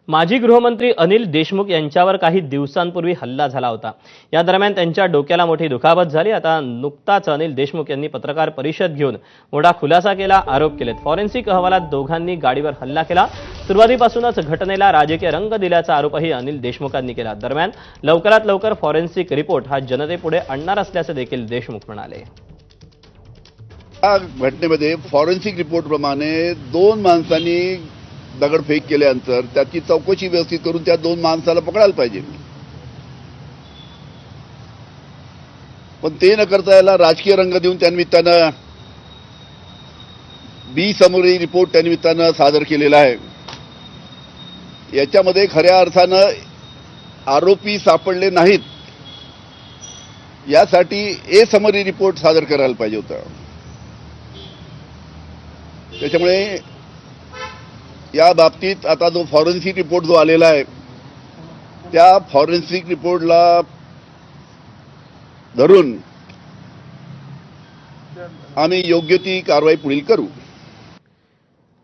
माजी गृहमंत्री अनिल देशमुख यांच्यावर काही दिवसांपूर्वी हल्ला झाला होता। या दरम्यान त्यांच्या डोक्याला मोठी दुखापत झाली। आता नुकताच अनिल देशमुख यांनी पत्रकार परिषद घेऊन मोठा खुलासा केला, आरोप केलेत। फॉरेन्सिक अहवालात दोघांनी गाडीवर हल्ला केला। सुरुवातीपासूनच घटनेला राजकीय रंग दिल्याचा आरोपही अनिल देशमुखांनी केला। दरम्यान लवकरात लवकर फॉरेन्सिक रिपोर्ट हा जनतेपुढे आणणार असल्याचे देखील देशमुख म्हणाले। या घटनेमध्ये फॉरेन्सिक रिपोर्ट प्रमाणे 2 माणसांनी दगडफेक केल्यानंतर त्याची चौकशी व्यवस्थित करून त्या 2 माणसाला पकडायला पाहिजे। पण ते न करता याला राजकीय रंग देऊन त्यानिमित्तानं बी समरी रिपोर्ट त्यानिमित्तानं सादर केलेला आहे। याच्यामध्ये खऱ्या अर्थानं आरोपी सापडले नाहीत यासाठी ए समरी रिपोर्ट सादर करायला पाहिजे होता। त्याच्यामुळे या बाबतीत आता जो फॉरेन्सिक रिपोर्ट जो आलेला आहे त्या फॉरेन्सिक रिपोर्टला धरून आम्ही योग्य ती कारवाई पुढील करू।